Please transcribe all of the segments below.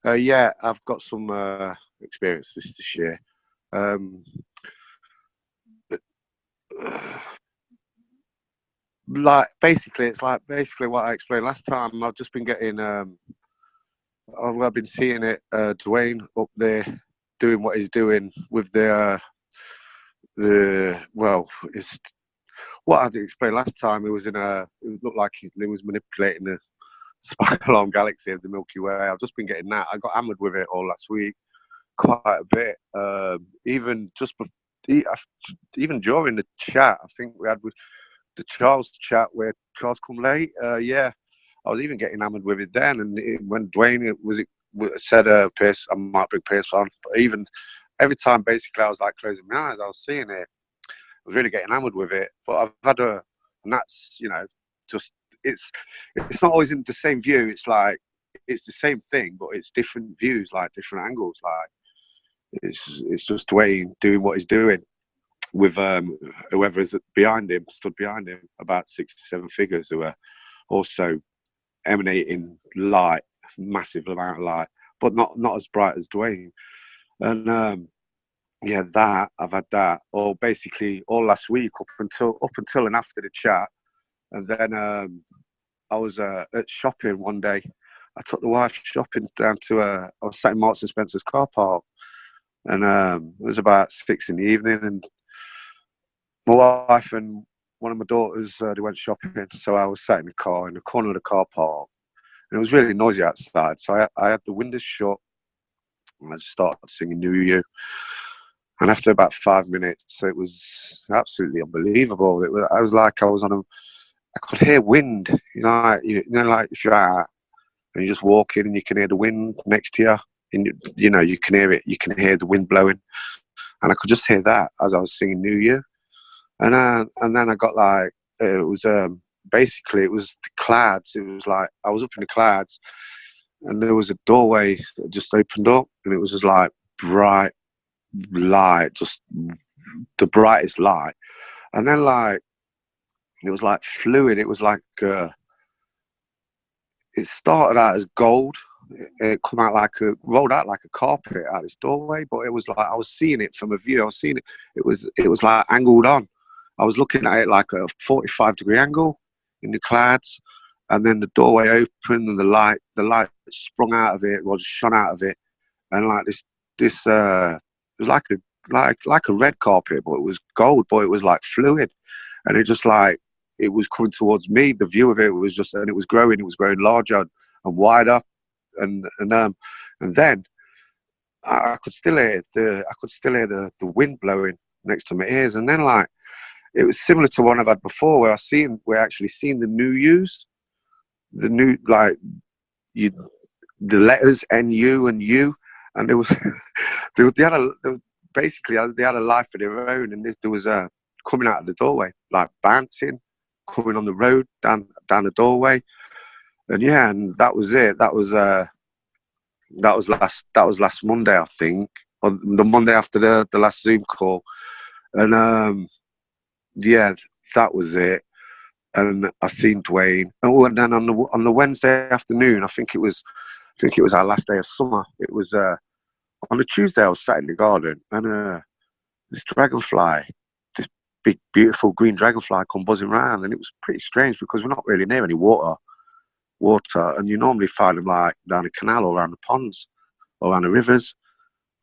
Yeah, I've got some experience this year. Um, like basically, it's like basically what I explained last time. I've just been getting. I've been seeing it. Duane up there doing what he's doing with the well, it's what I did explain last time. It was in a. It looked like he was manipulating the spiral arm galaxy of the Milky Way. I've just been getting that. I got hammered with it all last week, quite a bit. Even just even during the chat, I think we had with the Charles chat where Charles come late. Yeah, I was even getting hammered with it then. And when Duane said, Pearce, I might bring Pearce on. Even every time, basically, I was like closing my eyes. I was seeing it. I was really getting hammered with it. But I've had and that's just it's not always in the same view. It's like it's the same thing, but it's different views, like different angles. Like it's just Duane doing what he's doing with whoever is stood behind him, about 6 to 7 figures who are also emanating light, massive amount of light, but not as bright as Duane. And yeah, that I've had that all basically all last week up until and after the chat, and then I was at shopping one day. I took the wife shopping down to I was sat in Marks and Spencer's car park, and it was about 6 in the evening, and my wife and one of my daughters they went shopping, so I was sat in the car in the corner of the car park, and it was really noisy outside. So I had the windows shut, and I just started singing "New You." And after about 5 minutes, it was absolutely unbelievable. I was like I was on I could hear wind. Like if you're out and you're just walking and you can hear the wind next to you, and you can hear it. You can hear the wind blowing, and I could just hear that as I was singing "New You." And then I got like it was basically it was the clouds. It was like I was up in the clouds, and there was a doorway that just opened up, and it was just like bright light, just the brightest light. And then like it was like fluid. It was like it started out as gold. It come out rolled out like a carpet out this doorway, but it was like I was seeing it from a view. I was seeing it. It was like angled on. I was looking at it like a 45-degree angle in the clouds, and then the doorway opened and the light sprung out of it, or just shone out of it, and like this it was like a red carpet, but it was gold, but it was like fluid, and it just like it was coming towards me. The view of it was just, and it was growing larger and wider, and then I could still hear the wind blowing next to my ears, and then like it was similar to one I've had before, where we're actually seeing the new U's, the new like the letters NU and U, and there was basically they had a life of their own, and there was coming out of the doorway, like bouncing, coming on the road down the doorway, and yeah, and that was it. That was last Monday, I think, on the Monday after the last Zoom call, and yeah, that was it. And I seen Duane. Oh, and then on the Wednesday afternoon, I think it was our last day of summer. It was on a Tuesday. I was sat in the garden, and this dragonfly, this big, beautiful green dragonfly, come buzzing around, and it was pretty strange because we're not really near any water, and you normally find them like down the canal or around the ponds or around the rivers.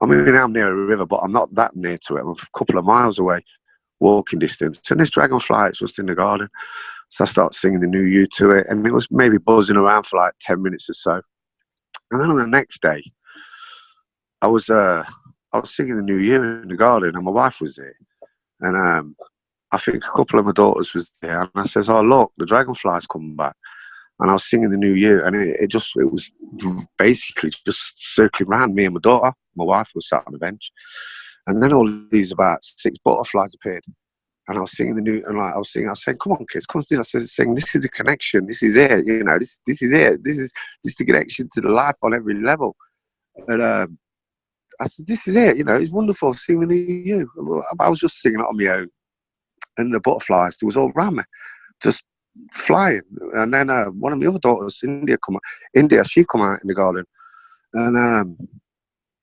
I mean, I'm near a river, but I'm not that near to it. I'm a couple of miles away, walking distance. And this dragonfly is just in the garden. So I started singing the New You to it, and it was maybe buzzing around for like 10 minutes or so. And then on the next day, I was singing the New Year in the garden, and my wife was there, and I think a couple of my daughters was there, and I says, "Oh look, the dragonfly's coming back," and I was singing the New Year, and it was basically just circling around me and my daughter. My wife was sat on the bench, and then all these about 6 butterflies appeared. And I was singing I was saying, "Come on, kids, come on." I said, "Saying this is the connection. This is it. This is it. This is the connection to the life on every level." And I said, "This is it. It's wonderful singing to you." I was just singing it on my own, and the butterflies, there was all around me, just flying. And then one of my other daughters, India, she come out in the garden, And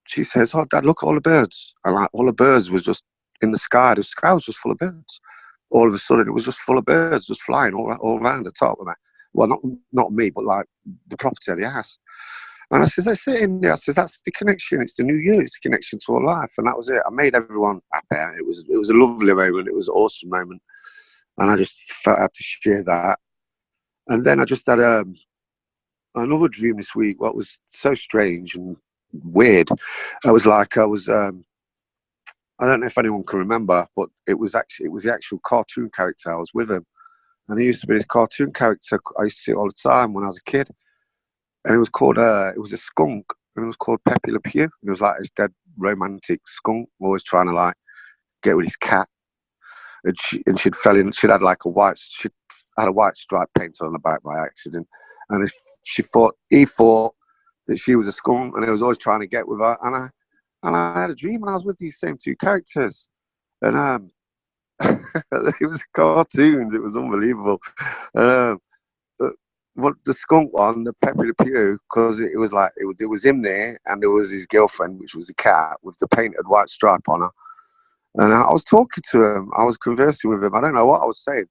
she says, "Oh, Dad, look at all the birds." And like all the birds was just in the sky. The sky was just full of birds. All of a sudden, it was just full of birds, just flying all around the top of me. Well, not me, but like the property of the house. And I says, "That's it, India." I says, "That's the connection. It's the new year. It's the connection to our life." And that was it. I made everyone happy. It was a lovely moment. It was an awesome moment, and I just felt I had to share that. And then I just had another dream this week. What was so strange and weird. I was like, I don't know if anyone can remember, but it was the actual cartoon character. I was with him, and he used to be this cartoon character. I used to see it all the time when I was a kid, and it was called it was a skunk, and it was called Pepe Le Pew. It was like this dead romantic skunk, always trying to like get with his cat, and she'd had like she had a white stripe painted on the back by accident, and he thought that she was a skunk, and he was always trying to get with her, and I had a dream, and I was with these same two characters, and it was cartoons. It was unbelievable, and what the skunk one, the Pepe Le Pew, because it was like it was him there, and there was his girlfriend, which was a cat with the painted white stripe on her, and I was talking to him. I was conversing with him. I don't know what I was saying,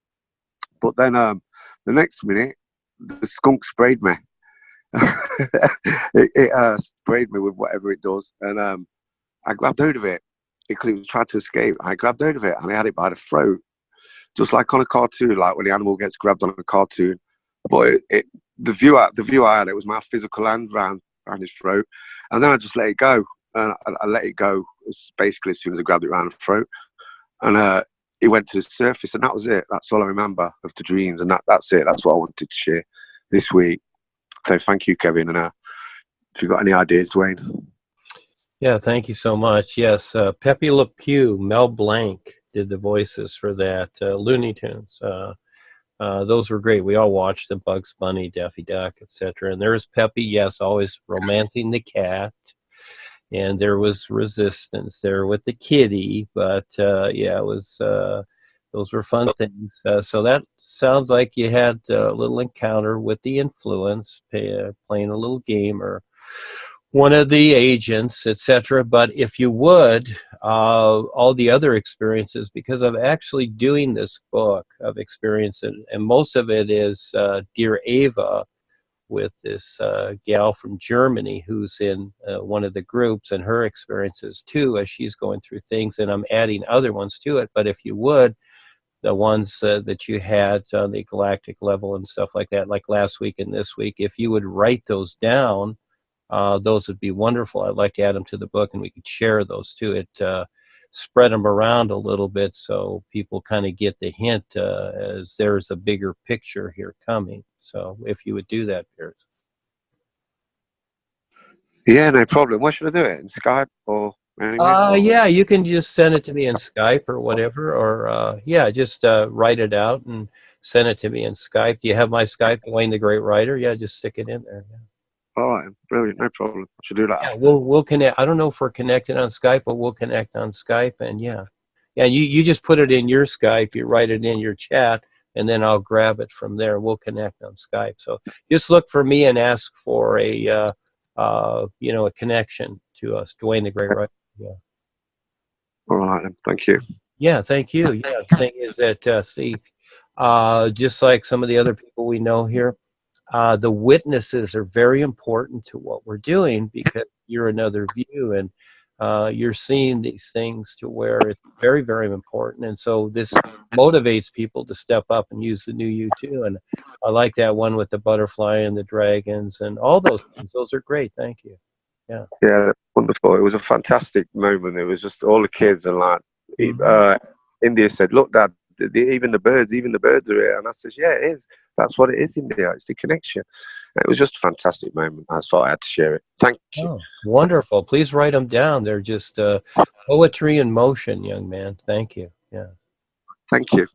but then the next minute, the skunk sprayed me. it sprayed me with whatever it does, and I grabbed hold of it because it was trying to escape. I grabbed hold of it and I had it by the throat, just like on a cartoon, like when the animal gets grabbed on a cartoon. But the view I had, it was my physical hand around his throat, and then I just let it go, and I let it go basically as soon as I grabbed it around the throat, and it went to the surface, and that was it. That's all I remember of the dreams, and that's it. That's what I wanted to share this week. So thank you, Kevin, and if you've got any ideas, Duane. Yeah, thank you so much. Yes, Pepe Le Pew, Mel Blanc did the voices for that. Looney Tunes. Those were great. We all watched the Bugs Bunny, Daffy Duck, etc. And there was Pepe, yes, always romancing the cat. And there was resistance there with the kitty. But yeah, it was those were fun things. So that sounds like you had a little encounter with the influence, playing a little game or one of the agents, etc. But if you would, all the other experiences, because of actually doing this book of experience, and most of it is Dear Ava, with this gal from Germany who's in one of the groups, and her experiences too as she's going through things, and I'm adding other ones to it. But if you would, the ones that you had on the galactic level and stuff like that, like last week and this week, if you would write those down, those would be wonderful. I'd like to add them to the book, and we could share those too. It spread them around a little bit so people kind of get the hint as there's a bigger picture here coming. So if you would do that, Pearce. Yeah, no problem. Where should I do it? In Skype or anywhere? Yeah, you can just send it to me in Skype or whatever, or yeah, just write it out and send it to me in Skype. Do you have my Skype, Duane the Great Writer? Yeah, just stick it in there. Yeah. All right, brilliant, no problem. I should do that Yeah, after. we'll connect. I don't know if we're connected on Skype, but we'll connect on Skype, and yeah, you just put it in your Skype, you write it in your chat, and then I'll grab it from there. We'll connect on Skype. So just look for me and ask for a a connection to us, Duane the Great Writer. Yeah. All right, then. Thank you. Yeah, thank you. Yeah, the thing is that just like some of the other people we know here, the witnesses are very important to what we're doing, because you're another view, and you're seeing these things to where it's very, very important. And so this motivates people to step up and use the new you too. And I like that one with the butterfly and the dragons and all those things. Those are great. Thank you. Yeah. Yeah, wonderful. It was a fantastic moment. It was just all the kids and like, India said, "Look, Dad, even the birds are here." And I says, "Yeah, it is. That's what it is, India. It's the connection." It was just a fantastic moment. I thought I had to share it. Thank you. Oh, wonderful. Please write them down. They're just poetry in motion, young man. Thank you. Yeah. Thank you.